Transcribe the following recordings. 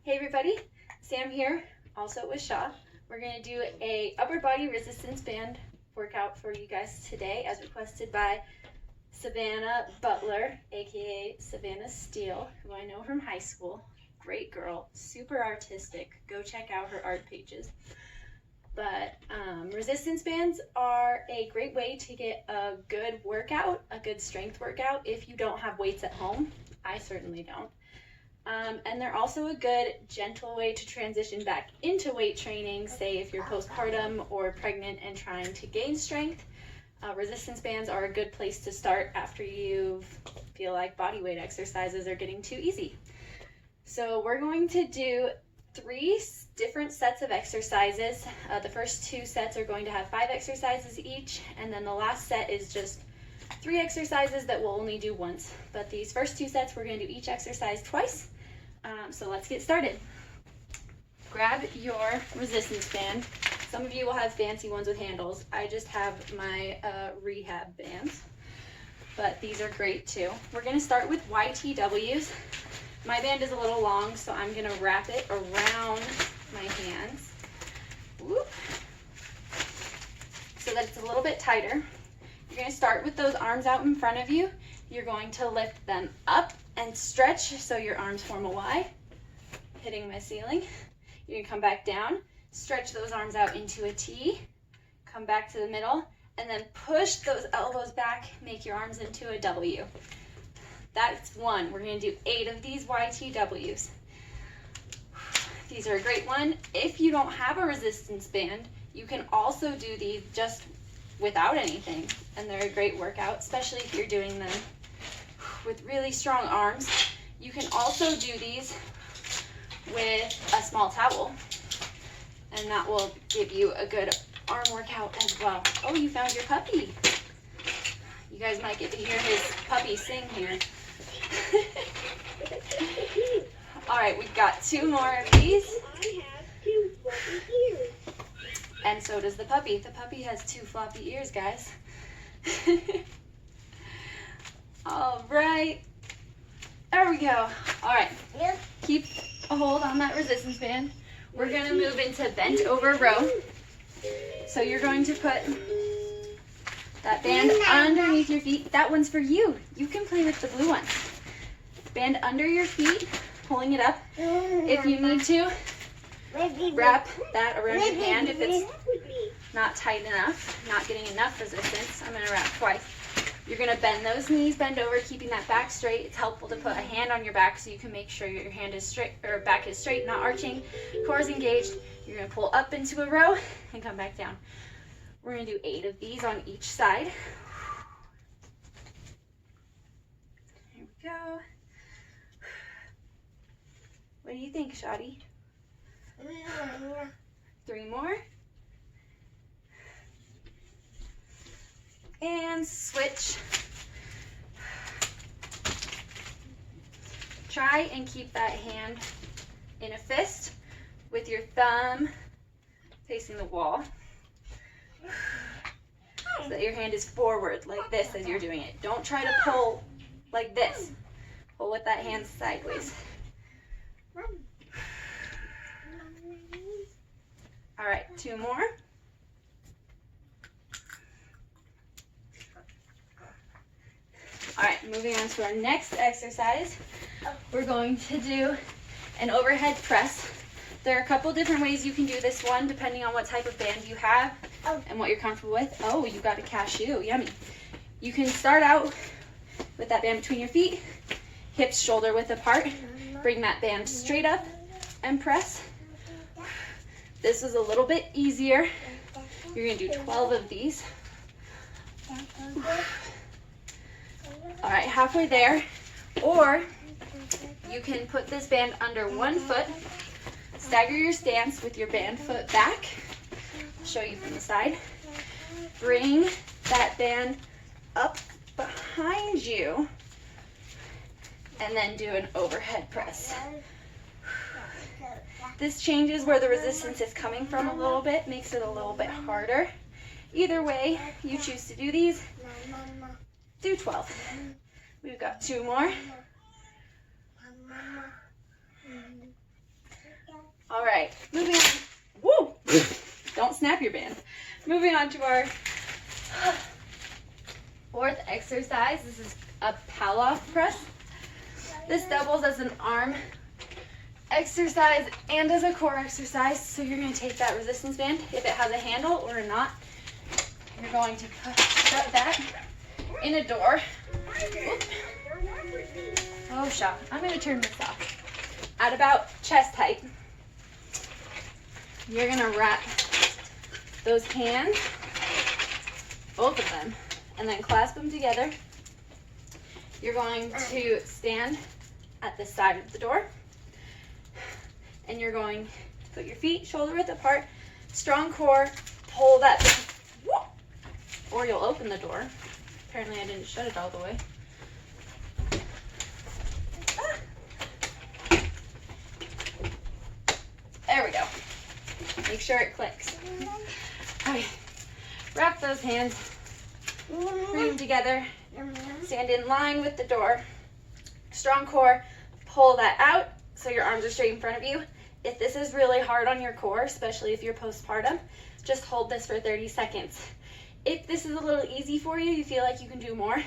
Hey everybody, Sam here, also with Shaw. We're going to do a upper body resistance band workout for you guys today as requested by Savannah Butler, aka Savannah Steele, who I know from high school. Great girl, super artistic. Go check out her art pages. But resistance bands are a great way to get a good workout, a good strength workout if you don't have weights at home. I certainly don't. And they're also a good, gentle way to transition back into weight training, say if you're postpartum or pregnant and trying to gain strength. Resistance bands are a good place to start after you feel like body weight exercises are getting too easy. So we're going to do 3 different sets of exercises. The first 2 sets are going to have 5 exercises each, and then the last set is just 3 exercises that we'll only do once. But these first 2 sets, we're going to do each exercise twice. So let's get started. Grab your resistance band. Some of you will have fancy ones with handles. I just have my rehab bands, but these are great too. We're going to start with YTWs. My band is a little long, so I'm going to wrap it around my hands. Whoop. So that it's a little bit tighter. You're going to start with those arms out in front of you. You're going to lift them up and stretch so your arms form a Y, hitting my ceiling. You're going to come back down, stretch those arms out into a T, come back to the middle, and then push those elbows back, make your arms into a W. That's 1. We're going to do 8 of these YTWs. These are a great one. If you don't have a resistance band, you can also do these just without anything, and they're a great workout, especially if you're doing them with really strong arms. You can also do these with a small towel, and that will give you a good arm workout as well. Oh, you found your puppy. You guys might get to hear his puppy sing here. All right, we've got 2 more of these. I have 2 floppy ears. And so does the puppy. The puppy has 2 floppy ears, guys. All right. There we go. All right. Yep. Keep a hold on that resistance band. We're going to move into bent over row. So you're going to put that band underneath your feet. That one's for you. You can play with the blue one. Band under your feet, pulling it up. If you need to, wrap that around your hand if it's not tight enough, not getting enough resistance. I'm going to wrap twice. You're going to bend those knees, bend over, keeping that back straight. It's helpful to put a hand on your back so you can make sure your hand is straight, or back is straight, not arching. Core is engaged. You're going to pull up into a row and come back down. We're going to do 8 of these on each side. Here we go. What do you think, Shotty? 3 more. And switch. Try and keep that hand in a fist with your thumb facing the wall, so that your hand is forward like this as you're doing it. Don't try to pull like this. Pull with that hand sideways. All right, 2 more. All right, moving on to our next exercise. We're going to do an overhead press. There are a couple different ways you can do this one, depending on what type of band you have and what you're comfortable with. Oh, you got a cashew, yummy. You can start out with that band between your feet, hips shoulder width apart. Bring that band straight up and press. This is a little bit easier. You're going to do 12 of these. All right, halfway there. Or you can put this band under one foot, stagger your stance with your band foot back. I'll show you from the side. Bring that band up behind you, and then do an overhead press. This changes where the resistance is coming from a little bit, makes it a little bit harder. Either way you choose to do these, do 12. We've got 2 more. Don't snap your band. Moving on to our fourth exercise. This is a pull-off press. This doubles as an arm exercise and as a core exercise. So you're going to take that resistance band, if it has a handle or a knot, you're going to put that in a door. Oop. Oh, Shaw, I'm going to turn this off. At about chest height, you're going to wrap those hands, both of them, and then clasp them together. You're going to stand at the side of the door, and you're going to put your feet shoulder width apart, strong core, pull that, or you'll open the door. Apparently I didn't shut it all the way. There we go. Make sure it clicks. Okay. Wrap those hands, bring them together, stand in line with the door. Strong core, pull that out so your arms are straight in front of you. If this is really hard on your core, especially if you're postpartum, just hold this for 30 seconds. If this is a little easy for you, you feel like you can do more,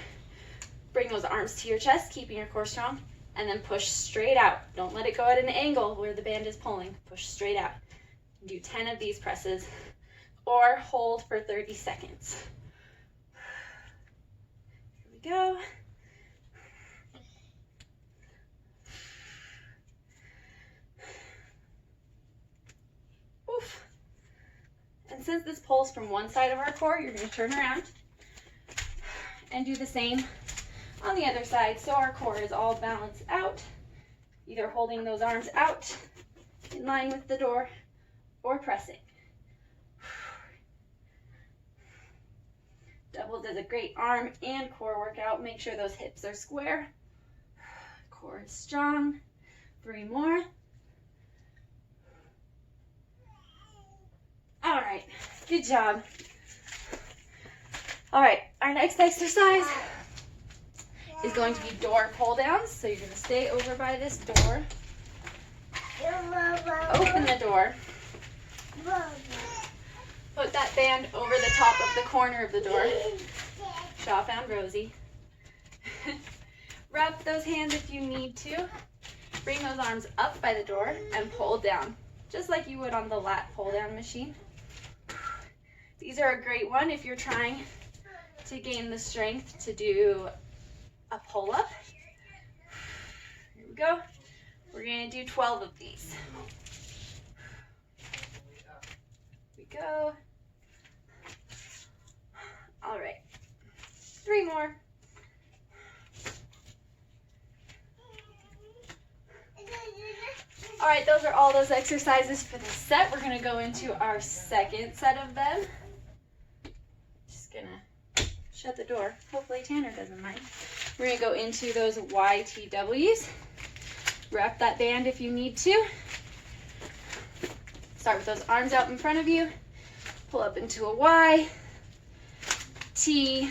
bring those arms to your chest, keeping your core strong, and then push straight out. Don't let it go at an angle where the band is pulling. Push straight out. Do 10 of these presses, or hold for 30 seconds. Here we go. Oof. And since this pulls from one side of our core, you're going to turn around and do the same on the other side, so our core is all balanced out, either holding those arms out in line with the door or pressing. Double does a great arm and core workout. Make sure those hips are square. Core is strong. 3 more. All right, good job. All right, our next exercise is going to be door pull downs. So you're going to stay over by this door. Open the door. Put that band over the top of the corner of the door. Shaw found Rosie. Wrap those hands if you need to. Bring those arms up by the door and pull down, just like you would on the lat pull down machine. These are a great one if you're trying to gain the strength to do a pull up. Here we go. We're going to do 12 of these. Here we go. All right. 3 more. All right, those are all those exercises for this set. We're going to go into our second set of them. Just going to shut the door. Hopefully Tanner doesn't mind. We're going to go into those YTWs. Wrap that band if you need to. Start with those arms out in front of you. Pull up into a Y, T,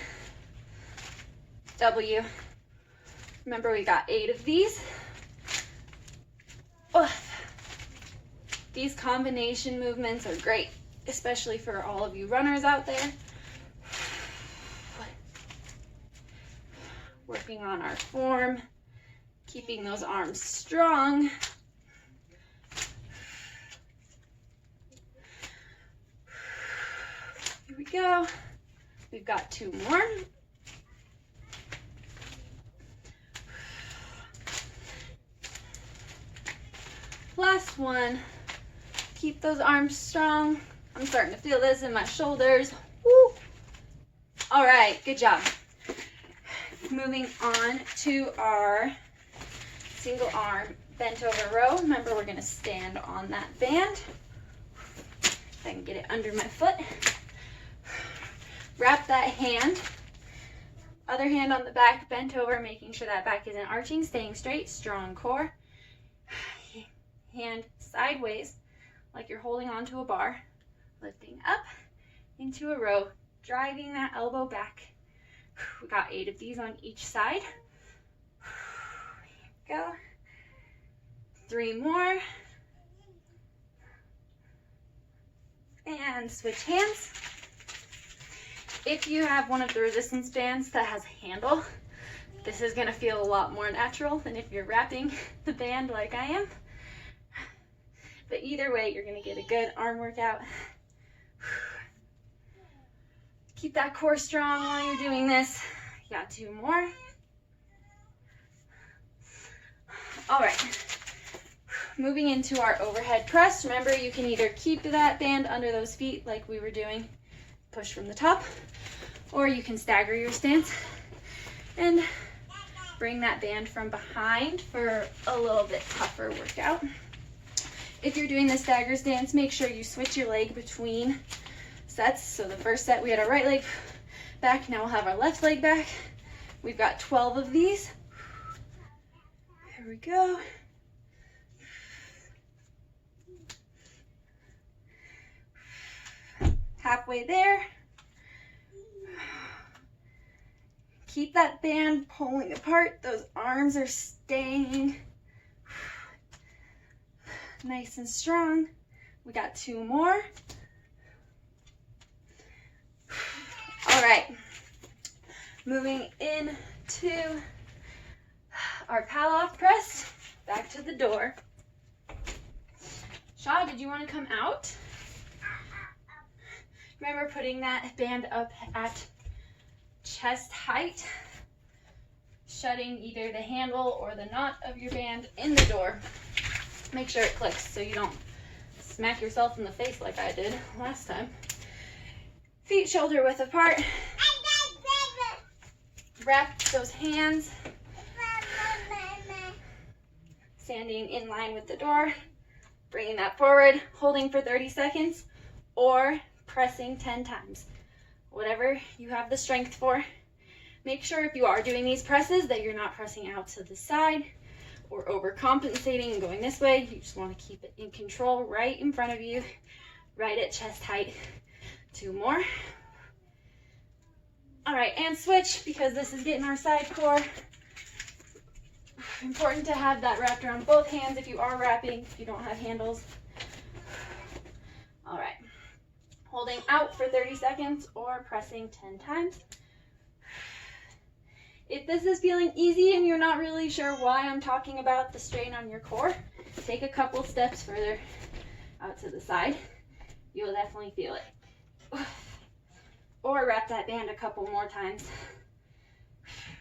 W. Remember, we got 8 of these. Oh. These combination movements are great, especially for all of you runners out there. Working on our form, keeping those arms strong. Here we go. We've got 2 more. Last one. Keep those arms strong. I'm starting to feel this in my shoulders. Woo. All right, good job. Moving on to our single arm bent over row. Remember, we're going to stand on that band. If I can get it under my foot. Wrap that hand. Other hand on the back, bent over, making sure that back isn't arching, staying straight, strong core. Hand sideways, like you're holding onto a bar. Lifting up into a row, driving that elbow back. We got 8 of these on each side. Go. 3 more. And switch hands. If you have one of the resistance bands that has a handle, this is going to feel a lot more natural than if you're wrapping the band like I am. But either way, you're going to get a good arm workout. Keep that core strong while you're doing this. You got 2 more. All right. Moving into our overhead press. Remember, you can either keep that band under those feet like we were doing, push from the top, or you can stagger your stance and bring that band from behind for a little bit tougher workout. If you're doing the stagger stance, make sure you switch your leg between sets. So the first set we had our right leg back, now we'll have our left leg back. We've got 12 of these. Here we go. Halfway there. Keep that band pulling apart. Those arms are staying nice and strong. We got 2 more. All right. Moving into our pal-off press. Back to the door. Shaw, did you want to come out? Remember putting that band up at chest height, shutting either the handle or the knot of your band in the door. Make sure it clicks so you don't smack yourself in the face like I did last time. Feet shoulder width apart. Wrap those hands. Standing in line with the door. Bringing that forward, holding for 30 seconds, or pressing 10 times. Whatever you have the strength for. Make sure if you are doing these presses that you're not pressing out to the side or overcompensating and going this way. You just want to keep it in control right in front of you, right at chest height. 2 more. All right, and switch, because this is getting our side core. Important to have that wrapped around both hands if you are wrapping, if you don't have handles. All right. Holding out for 30 seconds or pressing 10 times. If this is feeling easy and you're not really sure why I'm talking about the strain on your core, take a couple steps further out to the side. You'll definitely feel it. Or wrap that band a couple more times.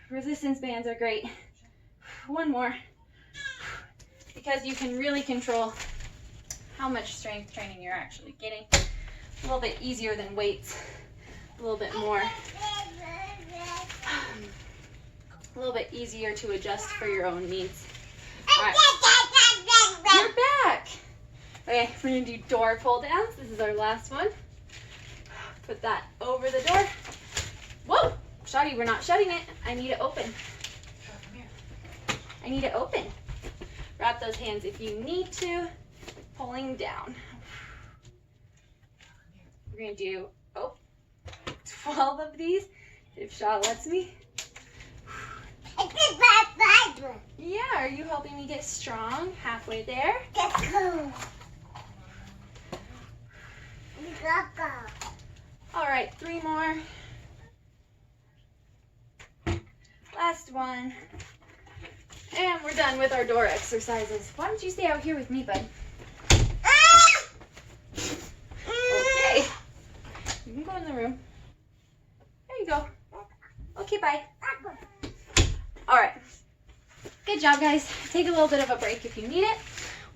Resistance bands are great. 1 more. Because you can really control how much strength training you're actually getting. A little bit easier than weights. A little bit more. A little bit easier to adjust for your own needs. All right. You're back. Okay, we're going to do door pull downs. This is our last one. Put that over the door. Whoa! Shotty, we're not shutting it. I need it open. I need it open. Wrap those hands if you need to. Pulling down. We're going to do 12 of these, if Shaw lets me. Yeah, are you helping me get strong? Halfway there. All right, 3 more. Last one. And we're done with our door exercises. Why don't you stay out here with me, bud? Okay. You can go in the room. There you go. Okay, bye. All right. Good job, guys. Take a little bit of a break if you need it.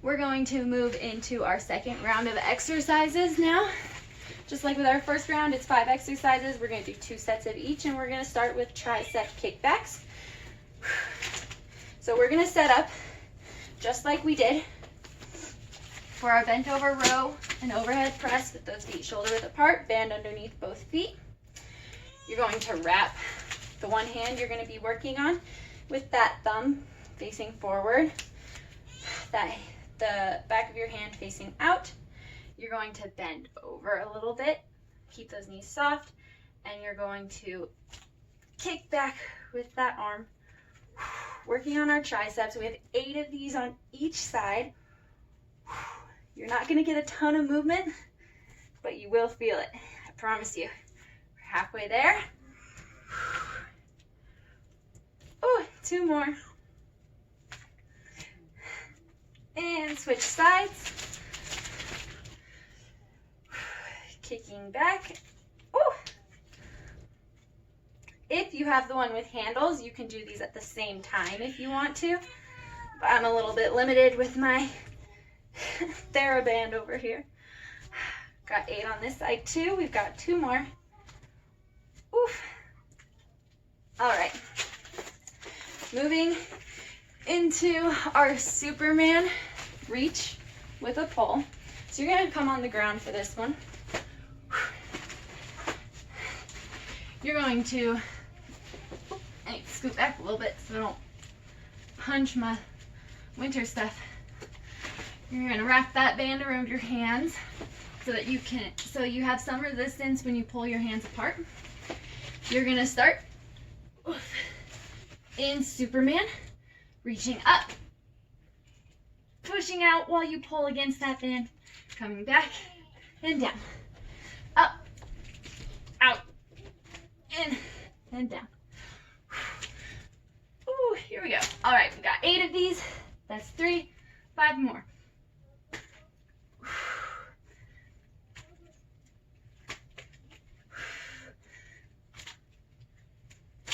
We're going to move into our second round of exercises now. Just like with our first round, it's 5 exercises. We're going to do 2 sets of each, and we're going to start with tricep kickbacks. So we're going to set up just like we did for our bent over row and overhead press with those feet shoulder width apart, band underneath both feet. You're going to wrap the one hand you're going to be working on with that thumb facing forward, the back of your hand facing out. You're going to bend over a little bit, keep those knees soft, and you're going to kick back with that arm. Working on our triceps. We have 8 of these on each side. You're not going to get a ton of movement, but you will feel it. I promise you. We're halfway there. Oh, 2 more. And switch sides. Kicking back. Oh! If you have the one with handles, you can do these at the same time if you want to. But I'm a little bit limited with my TheraBand over here. Got 8 on this side too. We've got 2 more. Oof. All right. Moving into our Superman reach with a pole. So you're gonna come on the ground for this one. You're going to, I need to scoot back a little bit so I don't punch my winter stuff. You're gonna wrap that band around your hands so that you have some resistance when you pull your hands apart. You're gonna start in Superman, reaching up, pushing out while you pull against that band, coming back and down, up, out, in, and down. Ooh, here we go. All right, we got 8 of these. That's 3, 5 more.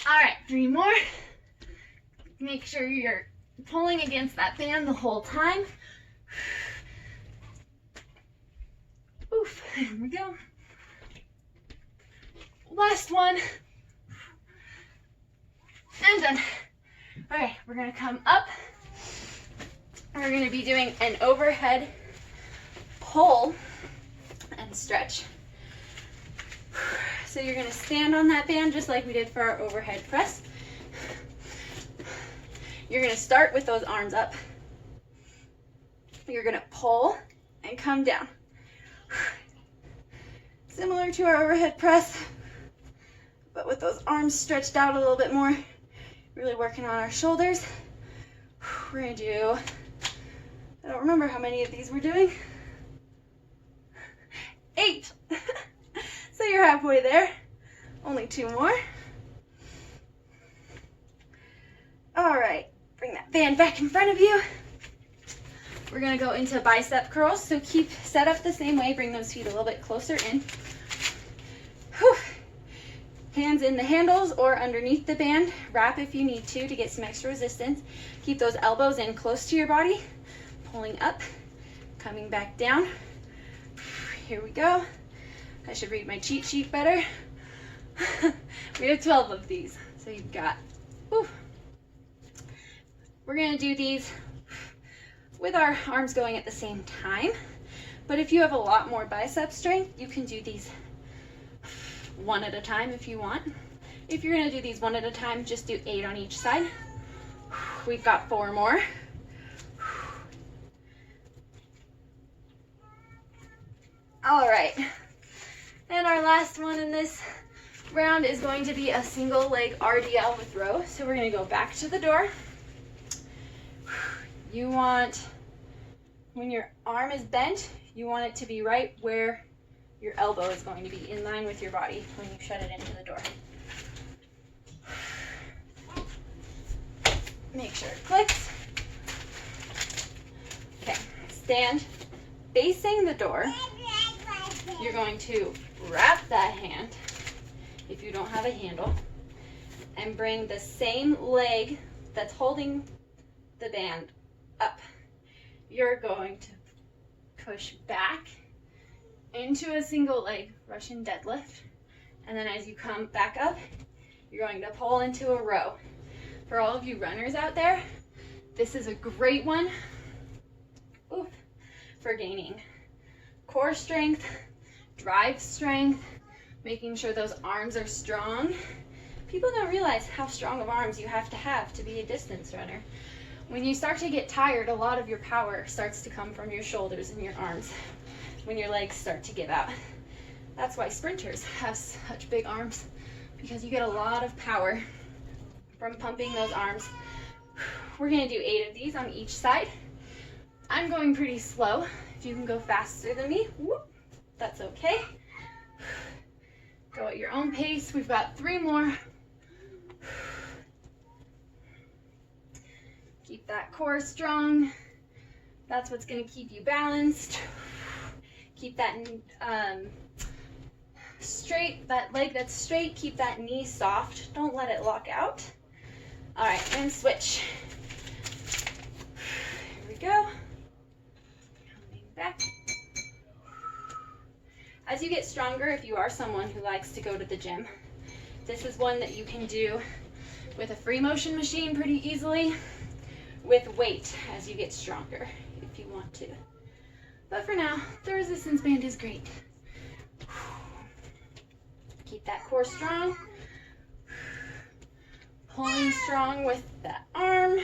All right, 3 more. Make sure you're pulling against that band the whole time. Oof, there we go. Last one. And done. All right, we're gonna come up. We're gonna be doing an overhead pull and stretch. So you're gonna stand on that band just like we did for our overhead press. You're gonna start with those arms up. You're gonna pull and come down. Similar to our overhead press, but with those arms stretched out a little bit more. Really working on our shoulders. We're gonna do, I don't remember how many of these we're doing. 8. So you're halfway there. Only 2 more. All right, bring that band back in front of you. We're gonna go into bicep curls, so keep set up the same way. Bring those feet a little bit closer in. Whew. Hands in the handles or underneath the band. Wrap if you need to get some extra resistance. Keep those elbows in close to your body. Pulling up, coming back down. Here we go. I should read my cheat sheet better. We have 12 of these, so you've got, whew. We're gonna do these with our arms going at the same time, but if you have a lot more bicep strength, you can do these one at a time if you want. If you're gonna do these one at a time, just do 8 on each side. We've got 4 more. All right, and our last one in this round is going to be a single leg RDL with row. So we're gonna go back to the door. You want, when your arm is bent, you want it to be right where your elbow is going to be, in line with your body when you shut it into the door. Make sure it clicks. Okay, stand facing the door. You're going to wrap that hand, if you don't have a handle, and bring the same leg that's holding the band up. You're going to push back into a single leg Russian deadlift, and then as you come back up, you're going to pull into a row. For all of you runners out there, this is a great one for gaining core strength, drive strength, making sure those arms are strong. People don't realize how strong of arms you have to be a distance runner. When you start to get tired, a lot of your power starts to come from your shoulders and your arms when your legs start to give out. That's why sprinters have such big arms, because you get a lot of power from pumping those arms. We're gonna do 8 of these on each side. I'm going pretty slow. If you can go faster than me, whoop. That's okay. Go at your own pace. We've got 3 more. Keep that core strong. That's what's going to keep you balanced. Keep that straight, that leg that's straight. Keep that knee soft. Don't let it lock out. All right, and switch. Here we go. Coming back. As you get stronger, if you are someone who likes to go to the gym, this is one that you can do with a free motion machine pretty easily, with weight as you get stronger if you want to. But for now, the resistance band is great. Keep that core strong. Pulling strong with that arm.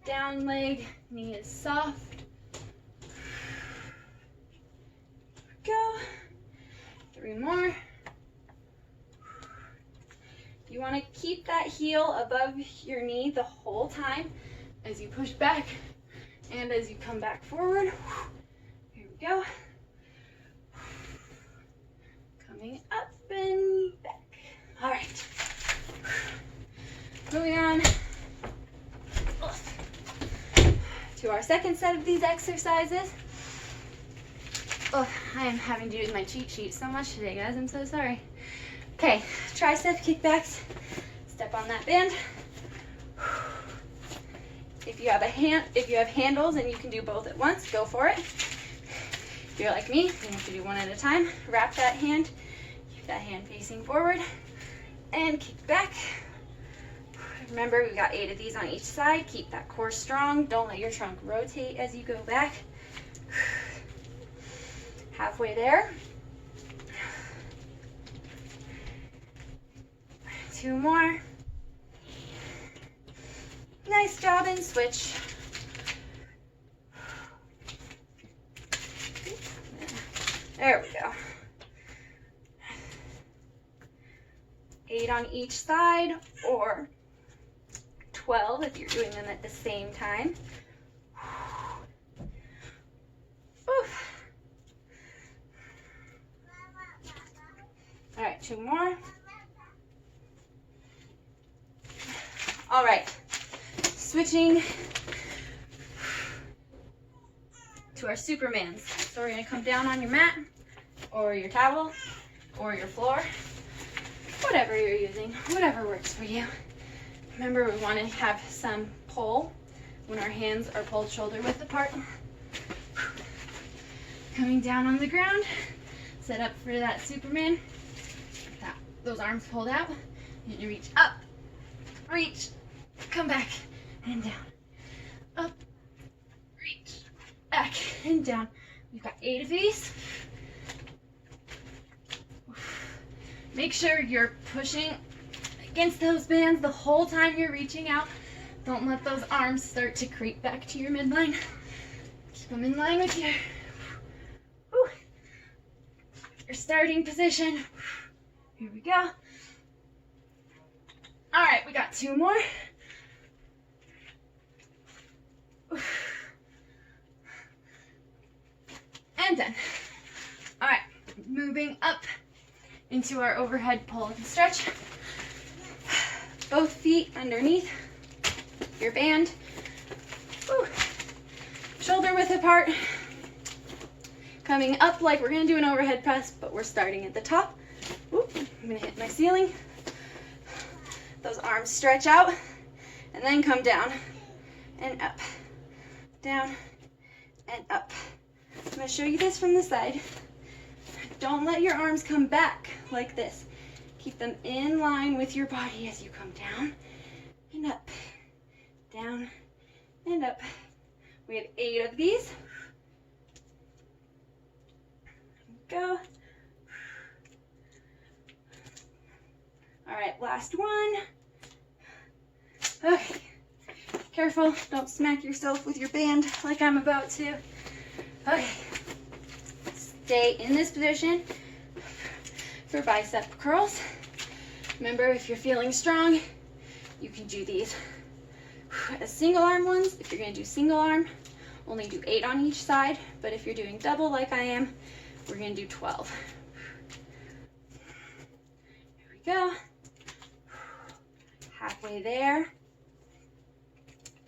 Down leg, knee is soft. Go. 3 more. You want to keep that heel above your knee the whole time as you push back and as you come back forward. Here we go. Coming up and back. All right. Moving on to our second set of these exercises. Oh, I am having to use my cheat sheet so much today, guys. I'm so sorry. Okay, tricep kickbacks. Step on that band. If you have handles and you can do both at once, go for it. If you're like me, you have to do one at a time. Wrap that hand. Keep that hand facing forward and kick back. Remember, we've got 8 of these on each side. Keep that core strong. Don't let your trunk rotate as you go back. Halfway there. 2 more. Nice job, and switch. There we go. 8 on each side, or 12 if you're doing them at the same time. Oof. All right, 2 more. All right, switching to our Supermans. So we're gonna come down on your mat or your towel or your floor, whatever you're using, whatever works for you. Remember, we want to have some pull when our hands are pulled shoulder width apart. Coming down on the ground, set up for that Superman. Those arms pulled out, and you reach up, reach, come back, and down. Up, reach, back, and down. We've got 8 of these. Make sure you're pushing against those bands the whole time you're reaching out. Don't let those arms start to creep back to your midline. Keep them in line with your starting position. Here we go. All right, we got 2 more. And done. All right, moving up into our overhead pull and stretch. Both feet underneath your band. Woo. Shoulder width apart. Coming up like we're gonna do an overhead press, but we're starting at the top. Whoop, I'm gonna hit my ceiling. Those arms stretch out and then come down and up, down and up. I'm gonna show you this from the side. Don't let your arms come back like this. Keep them in line with your body as you come down and up, down and up. We have 8 of these. Go. All right, last one. Okay, careful, don't smack yourself with your band like I'm about to. Okay, stay in this position for bicep curls. Remember, if you're feeling strong, you can do these as single arm ones if you're gonna do single arm, only do 8 on each side, but if you're doing double like I am, we're gonna do 12. Here we go. Halfway there.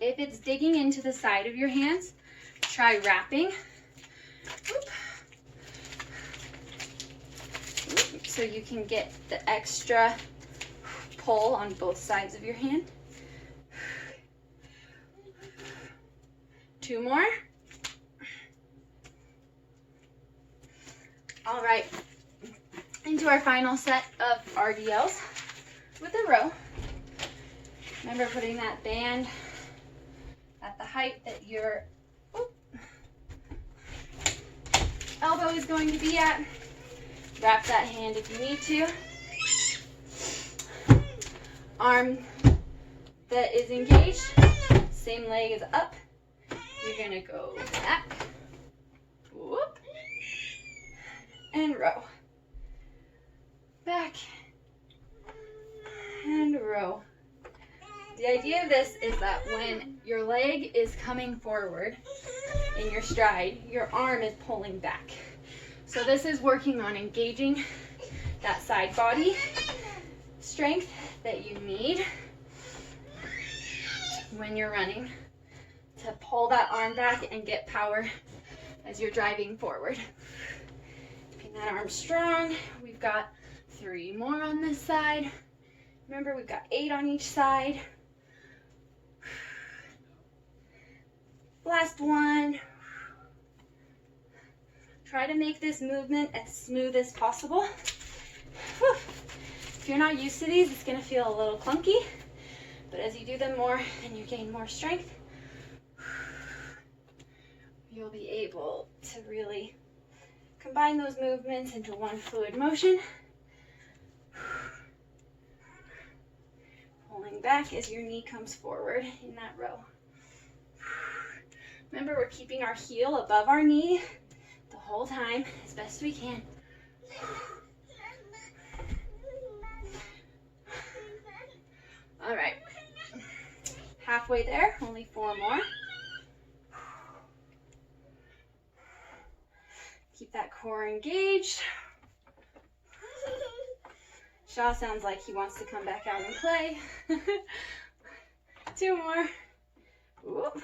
If it's digging into the side of your hands, try wrapping. So you can get the extra pull on both sides of your hand. 2 more. All right, into our final set of RDLs with a row. Remember putting that band at the height that your elbow is going to be at. Wrap that hand if you need to. Arm that is engaged, same leg is up. You're gonna go back, whoop, and row. Back and row. The idea of this is that when your leg is coming forward in your stride, your arm is pulling back. So this is working on engaging that side body strength that you need when you're running to pull that arm back and get power as you're driving forward. Keeping that arm strong. We've got 3 more on this side. Remember, we've got 8 on each side. Last one. Try to make this movement as smooth as possible. Whew. If you're not used to these, it's going to feel a little clunky, but as you do them more and you gain more strength, you'll be able to really combine those movements into one fluid motion. Pulling back as your knee comes forward in that row. Remember, we're keeping our heel above our knee the whole time as best we can. All right, halfway there, only 4 more. Keep that core engaged. Shaw sounds like he wants to come back out and play. 2 more. Whoop.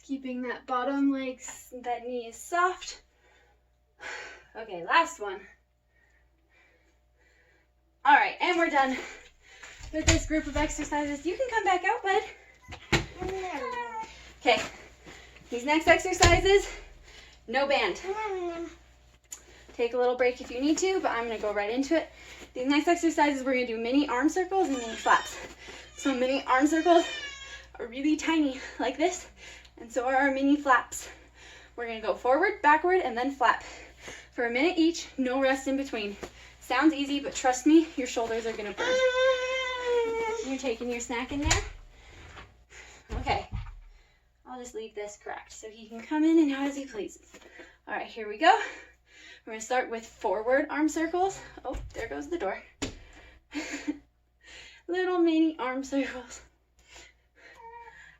Keeping that bottom leg, that knee is soft. Okay, last one. All right, and we're done with this group of exercises. You can come back out, bud. Okay, these next exercises, no band. Take a little break if you need to, but I'm gonna go right into it. These next exercises, we're gonna do mini arm circles and mini flaps. So mini arm circles are really tiny, like this. And so are our mini flaps. We're gonna go forward, backward, and then flap. For a minute each, no rest in between. Sounds easy, but trust me, your shoulders are gonna burn. You're taking your snack in there? Okay, I'll just leave this cracked so he can come in and out as he pleases. All right, here we go. We're gonna start with forward arm circles. Oh, there goes the door. Little mini arm circles.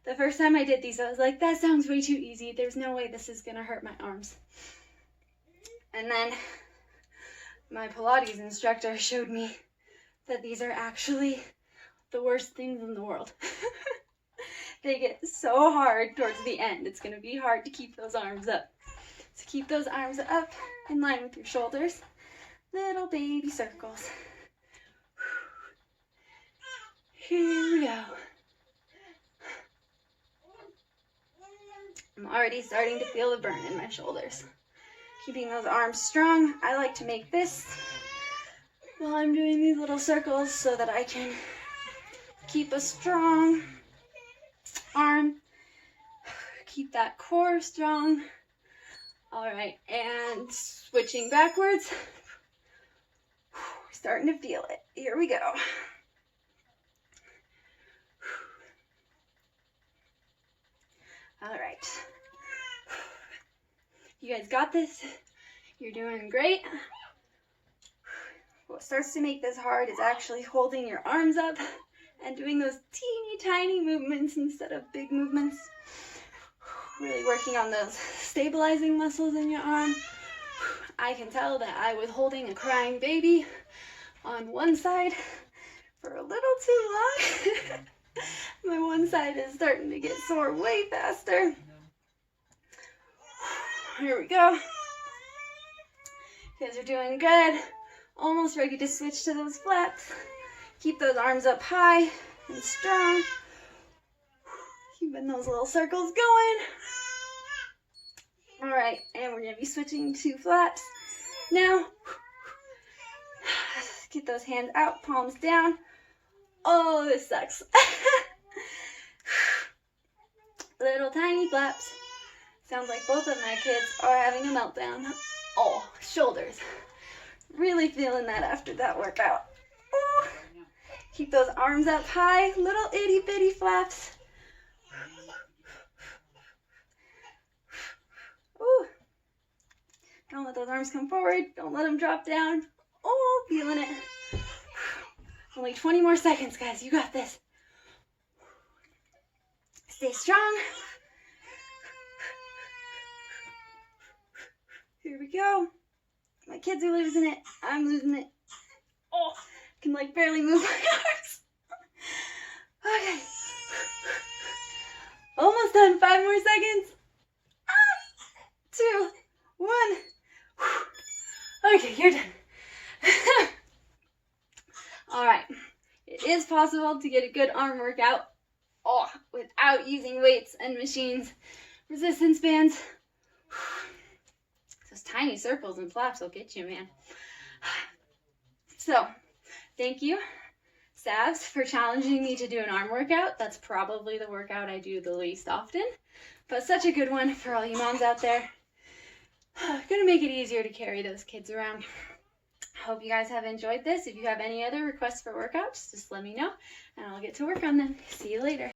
The first time I did these, I was like, that sounds way too easy. There's no way this is gonna hurt my arms. And then my Pilates instructor showed me that these are actually the worst things in the world. They get so hard towards the end. It's gonna be hard to keep those arms up. So keep those arms up in line with your shoulders. Little baby circles. Here we go. I'm already starting to feel a burn in my shoulders. Keeping those arms strong. I like to make this while I'm doing these little circles so that I can keep a strong arm. Keep that core strong. All right, and switching backwards. Starting to feel it. Here we go. All right. You guys got this. You're doing great. What starts to make this hard is actually holding your arms up and doing those teeny tiny movements instead of big movements. Really working on those stabilizing muscles in your arm. I can tell that I was holding a crying baby on one side for a little too long. My one side is starting to get sore way faster. Here we go. You guys are doing good. Almost ready to switch to those flaps. Keep those arms up high and strong. Keeping those little circles going. All right, and we're gonna be switching to flaps now. Get those hands out, palms down. Oh, this sucks. Little tiny flaps. Sounds like both of my kids are having a meltdown. Oh, shoulders. Really feeling that after that workout. Ooh. Keep those arms up high, little itty bitty flaps. Ooh. Don't let those arms come forward. Don't let them drop down. Oh, feeling it. Only 20 more seconds, guys. You got this. Stay strong. Here we go. My kids are losing it. I'm losing it. Oh, I can like barely move my arms. Okay. Almost done. 5 more seconds. 2, 1. Okay, you're done. All right. It is possible to get a good arm workout without using weights and machines. Resistance bands. Those tiny circles and flaps will get you, man. So, thank you, Savs, for challenging me to do an arm workout. That's probably the workout I do the least often, but such a good one for all you moms out there. Gonna make it easier to carry those kids around. Hope you guys have enjoyed this. If you have any other requests for workouts, just let me know, and I'll get to work on them. See you later.